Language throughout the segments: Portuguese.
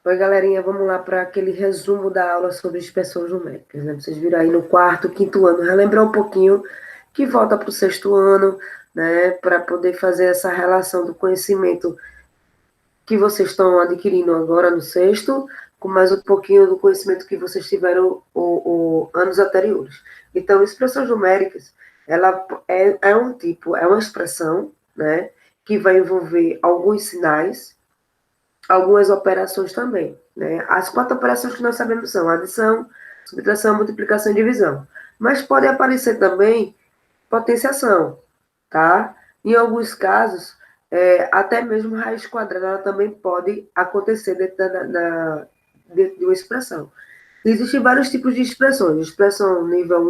Oi, galerinha, vamos lá para aquele resumo da aula sobre expressões numéricas, né? Vocês viram aí no quarto, quinto ano, relembrar um pouquinho que volta para o sexto ano, né? Para poder fazer essa relação do conhecimento que vocês estão adquirindo agora no sexto, com mais um pouquinho do conhecimento que vocês tiveram anos anteriores. Então, expressões numéricas, ela é um tipo, é uma expressão, né? Que vai envolver alguns sinais, algumas operações também. Né? As 4 operações que nós sabemos são adição, subtração, multiplicação e divisão. Mas pode aparecer também potenciação, tá? Em alguns casos, até mesmo raiz quadrada ela também pode acontecer dentro de uma expressão. Existem vários tipos de expressões. Expressão nível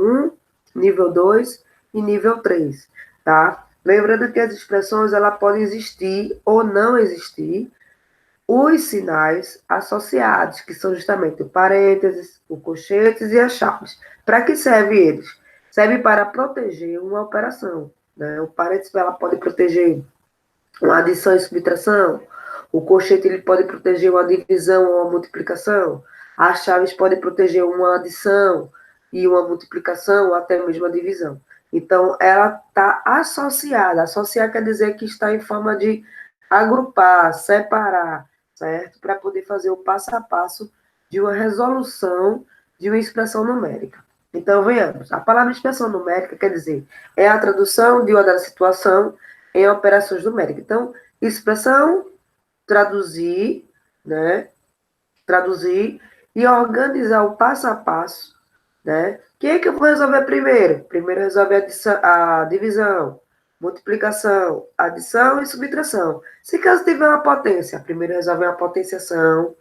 1, nível 2 e nível 3, tá? Lembrando que as expressões ela podem existir ou não existir, os sinais associados, que são justamente o parênteses, o colchetes e as chaves. Para que serve eles? Serve para proteger uma operação. Né? O parênteses ela pode proteger uma adição e subtração, o colchete ele pode proteger uma divisão ou uma multiplicação, as chaves podem proteger uma adição e uma multiplicação, ou até mesmo a divisão. Então, ela está associada. Associar quer dizer que está em forma de agrupar, separar, certo? Para poder fazer o passo a passo de uma resolução de uma expressão numérica. Então, venhamos. A palavra expressão numérica quer dizer é a tradução de uma dada situação em operações numéricas. Então, expressão, traduzir, né? Traduzir e organizar o passo a passo, né? O que é que eu vou resolver primeiro? Primeiro resolve a divisão, multiplicação, adição e subtração. Se caso tiver uma potência, primeiro resolve uma potenciação,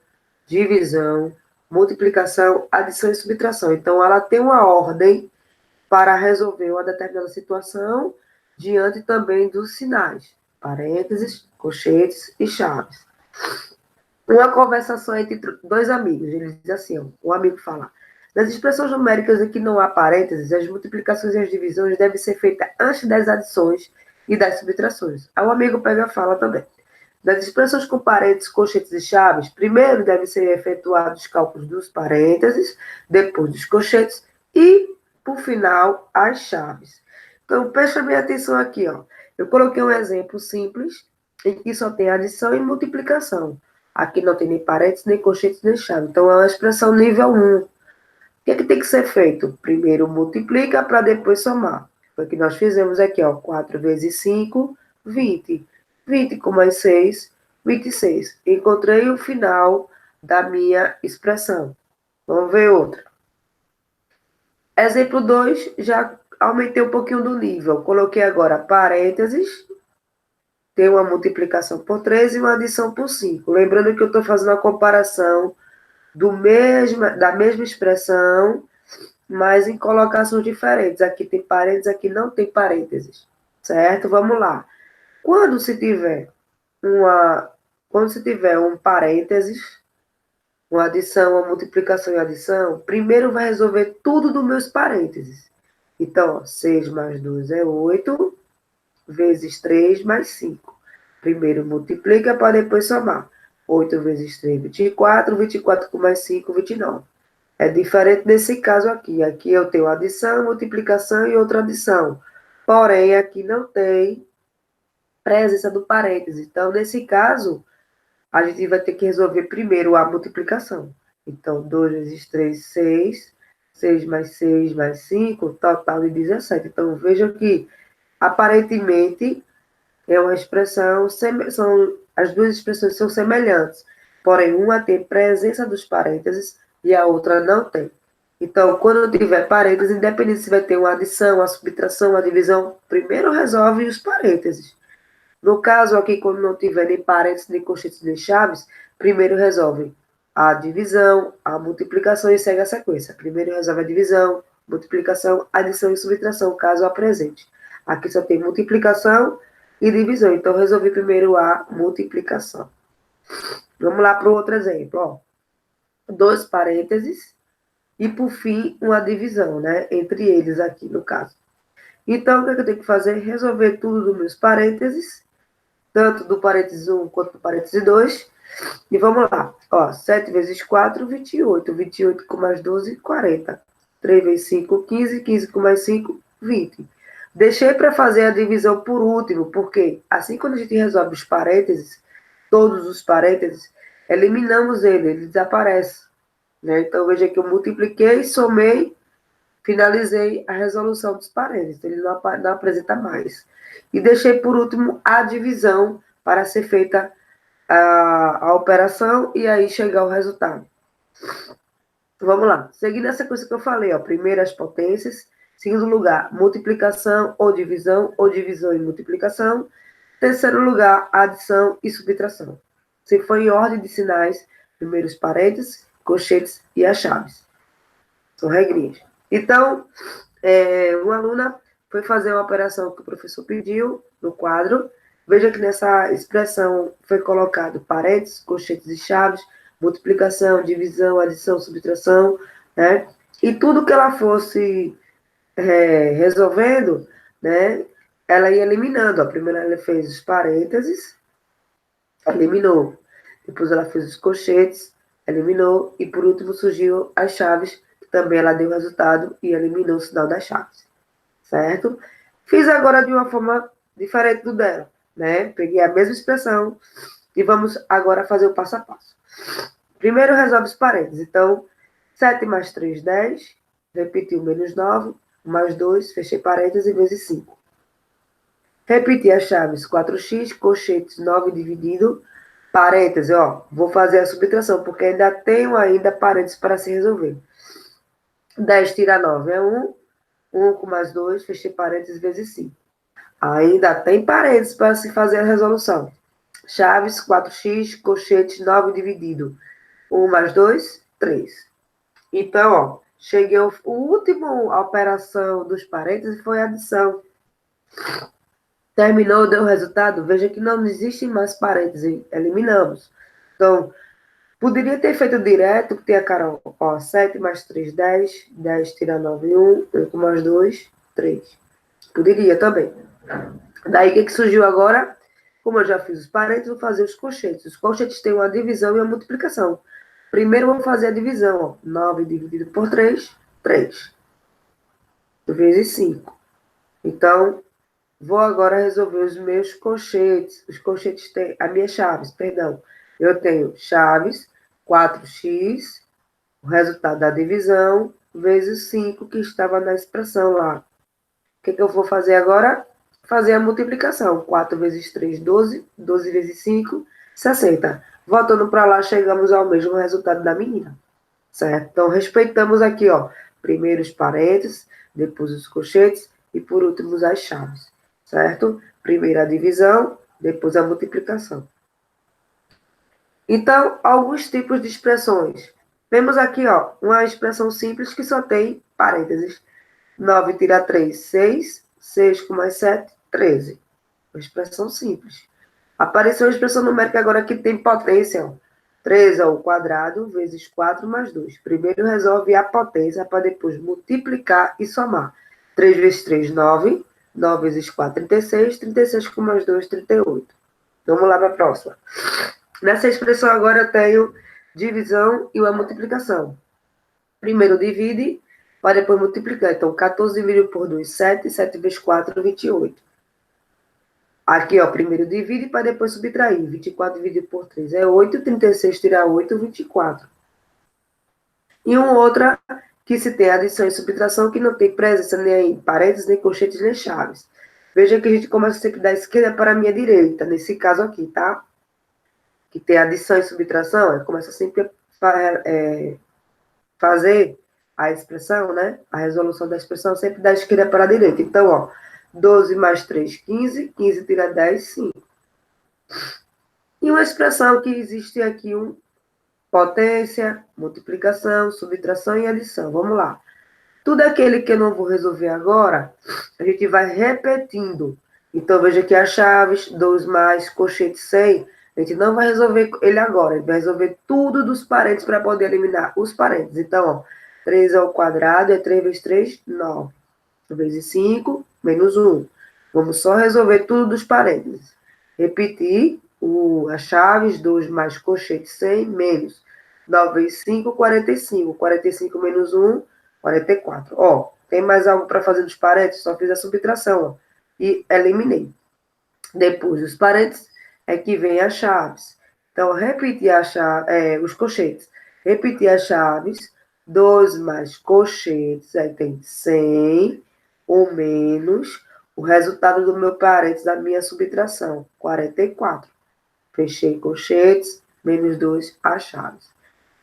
divisão, multiplicação, adição e subtração. Então, ela tem uma ordem para resolver uma determinada situação diante também dos sinais, parênteses, colchetes e chaves. Uma conversação entre dois amigos, ele diz assim, ó, o amigo fala, nas expressões numéricas em que não há parênteses, as multiplicações e as divisões devem ser feitas antes das adições e das subtrações. Aí o amigo pega a fala também. Das expressões com parênteses, colchetes e chaves, primeiro devem ser efetuados os cálculos dos parênteses, depois dos colchetes e, por final, as chaves. Então, presta bem atenção aqui. Ó. Eu coloquei um exemplo simples, em que só tem adição e multiplicação. Aqui não tem nem parênteses, nem colchetes, nem chave. Então, é uma expressão nível 1. O que, é que tem que ser feito? Primeiro multiplica para depois somar. Foi o que nós fizemos aqui, ó. 4 vezes 5, 20. 20 com mais 6, 26. Encontrei o final da minha expressão. Vamos ver outra. Exemplo 2, já aumentei um pouquinho do nível. Coloquei agora parênteses, tem uma multiplicação por 3 e uma adição por 5. Lembrando que eu estou fazendo a comparação da mesma expressão, mas em colocações diferentes. Aqui tem parênteses, aqui não tem parênteses. Certo? Vamos lá. Quando se tiver um parênteses, uma adição, uma multiplicação e adição, primeiro vai resolver tudo dos meus parênteses. Então, ó, 6 mais 2 é 8, vezes 3 mais 5. Primeiro multiplica para depois somar. 8 vezes 3, 24, 24 com mais 5, 29. É diferente desse caso aqui. Aqui eu tenho adição, multiplicação e outra adição. Porém, aqui não tem presença do parêntese. Então, nesse caso, a gente vai ter que resolver primeiro a multiplicação. Então, 2 vezes 3, 6. 6 mais 6 mais 5, total de 17. Então, vejam que, aparentemente, é uma expressão, as duas expressões são semelhantes, porém, uma tem presença dos parênteses e a outra não tem. Então, quando tiver parênteses, independente se vai ter uma adição, uma subtração, uma divisão, primeiro resolve os parênteses. No caso aqui, quando não tiver nem parênteses, nem colchetes, nem chaves, primeiro resolve a divisão, a multiplicação e segue a sequência. Primeiro resolve a divisão, multiplicação, adição e subtração, caso apresente. Aqui só tem multiplicação e divisão, então resolvi primeiro a multiplicação. Vamos lá para o outro exemplo. Ó. 2 parênteses e, por fim, uma divisão, né? Entre eles aqui, no caso. Então, o que eu tenho que fazer? Resolver tudo dos meus parênteses, tanto do parênteses 1 quanto do parênteses 2, E vamos lá. Ó, 7 vezes 4, 28. 28 com mais 12, 40. 3 vezes 5, 15. 15 com mais 5, 20. Deixei para fazer a divisão por último, porque assim quando a gente resolve os parênteses, todos os parênteses, eliminamos ele desaparece. Né? Então, veja que eu multipliquei, somei, finalizei a resolução dos parênteses. Ele não apresenta mais. E deixei por último a divisão para ser feita a operação e aí chegar ao resultado. Vamos lá. Seguindo a sequência que eu falei, ó, primeiro as potências, segundo lugar, multiplicação ou divisão e multiplicação. Terceiro lugar, adição e subtração. Se for em ordem de sinais, primeiro os parênteses, colchetes e as chaves. São regrinhas. Então, uma aluna foi fazer uma operação que o professor pediu no quadro. Veja que nessa expressão foi colocado parênteses, colchetes e chaves, multiplicação, divisão, adição, subtração, né? E tudo que ela fosse resolvendo, né? Ela ia eliminando. Ó. Primeiro ela fez os parênteses, eliminou. Depois ela fez os colchetes, eliminou. E por último surgiu as chaves, que também ela deu o resultado e eliminou o sinal das chaves. Certo? Fiz agora de uma forma diferente do dela, né? Peguei a mesma expressão e vamos agora fazer o passo a passo. Primeiro resolve os parênteses. Então, 7 mais 3, 10. Repetiu menos 9, mais 2, fechei parênteses, vezes 5. Repetir as chaves 4x, colchetes 9 dividido, parênteses, ó, vou fazer a subtração, porque ainda tenho parênteses para se resolver. 10 tira 9 é 1, 1 com mais 2, fechei parênteses, vezes 5. Ainda tem parênteses para se fazer a resolução. Chaves 4x, colchetes 9 dividido, 1 mais 2, 3. Então, ó, cheguei ao último operação dos parênteses foi a adição. Terminou, deu o resultado, veja que não existem mais parênteses, eliminamos. Então, poderia ter feito direto, que tem a Carol, ó, 7 mais 3, 10, 10 tira 9, 1, 1 com mais 2, 3. Poderia também. Daí, o que surgiu agora? Como eu já fiz os parênteses, vou fazer os colchetes. Os colchetes têm uma divisão e uma multiplicação. Primeiro, vamos fazer a divisão, ó. 9 dividido por 3, 3. Vezes 5. Então, vou agora resolver os meus colchetes. Os colchetes têm as minhas chaves, perdão. Eu tenho chaves, 4x, o resultado da divisão, vezes 5, que estava na expressão lá. O que eu vou fazer agora? Fazer a multiplicação. 4 vezes 3, 12. 12 vezes 5, 60. Voltando para lá, chegamos ao mesmo resultado da menina. Certo? Então, respeitamos aqui, ó. Primeiro os parênteses, depois os colchetes e, por último, as chaves. Certo? Primeiro a divisão, depois a multiplicação. Então, alguns tipos de expressões. Temos aqui, ó, uma expressão simples que só tem parênteses. 9 tira 3, 6. 6 com mais 7, 13. Uma expressão simples. Apareceu uma expressão numérica agora que tem potência, ó. 3 ao quadrado vezes 4 mais 2. Primeiro resolve a potência para depois multiplicar e somar. 3 vezes 3, 9. 9 vezes 4, 36. 36 com mais 2, 38. Vamos lá para a próxima. Nessa expressão agora eu tenho divisão e uma multiplicação. Primeiro divide, para depois multiplicar. Então, 14 dividido por 2, 7. 7 vezes 4, 28. Aqui, ó, primeiro divide para depois subtrair. 24 dividido por 3 é 8. 36 tirar 8, 24. E uma outra que se tem adição e subtração que não tem presença nem parênteses, nem colchetes, nem chaves. Veja que a gente começa sempre da esquerda para a minha direita, nesse caso aqui, tá? Que tem adição e subtração, começa sempre a fazer a expressão, né? A resolução da expressão sempre da esquerda para a direita. Então, ó, 12 mais 3, 15. 15 tira 10, 5. E uma expressão que existe aqui, potência, multiplicação, subtração e adição. Vamos lá. Tudo aquele que eu não vou resolver agora, a gente vai repetindo. Então, veja aqui as chaves, 2 mais, colchete 100. A gente não vai resolver ele agora. A gente vai resolver tudo dos parênteses para poder eliminar os parênteses. Então, ó, 3 ao quadrado é 3 vezes 3, 9. Vezes 5, menos 1. Vamos só resolver tudo dos parênteses. Repetir as chaves, 2 mais colchete 100, menos 9 vezes 5, 45. 45 menos 1, 44. Ó, tem mais algo para fazer dos parênteses? Só fiz a subtração, ó, e eliminei. Depois dos parênteses é que vem as chaves. Então, repetir os colchetes. Repetir as chaves, 2 mais colchetes, aí tem 100, ou menos o resultado do meu parênteses, da minha subtração, 44. Fechei colchetes, menos 2, as chaves.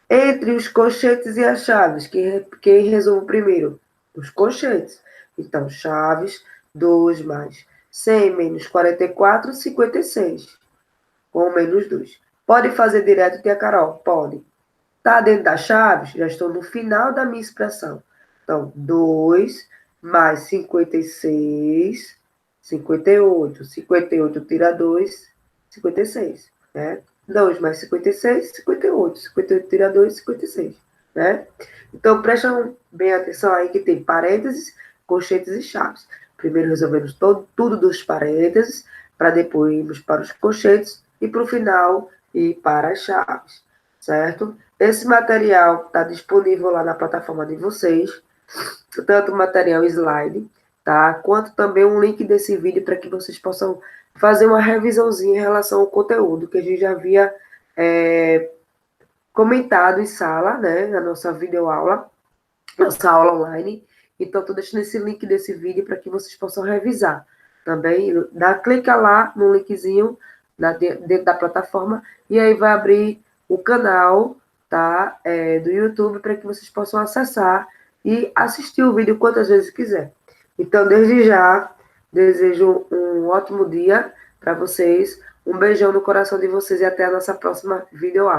Entre os colchetes e as chaves, quem resolve primeiro? Os colchetes. Então, chaves, 2 mais 100 menos 44, 56. Com menos 2. Pode fazer direto, tia Carol? Pode. Está dentro das chaves? Já estou no final da minha expressão. Então, 2 mais 56, 58. 58 tira 2, 56. Né? 2 mais 56, 58. 58 tira 2, 56. Né? Então, prestam bem atenção aí que tem parênteses, colchetes e chaves. Primeiro resolvemos tudo dos parênteses, para depois irmos para os colchetes e para o final ir para as chaves. Certo? Esse material está disponível lá na plataforma de vocês, tanto o material slide, tá? Quanto também um link desse vídeo para que vocês possam fazer uma revisãozinha em relação ao conteúdo que a gente já havia comentado em sala, né? Na nossa videoaula, nossa aula online. Então, estou deixando esse link desse vídeo para que vocês possam revisar. Também, clica lá no linkzinho dentro da plataforma e aí vai abrir o canal, tá, do YouTube para que vocês possam acessar e assistir o vídeo quantas vezes quiser. Então, desde já, desejo um ótimo dia para vocês, um beijão no coração de vocês e até a nossa próxima videoaula.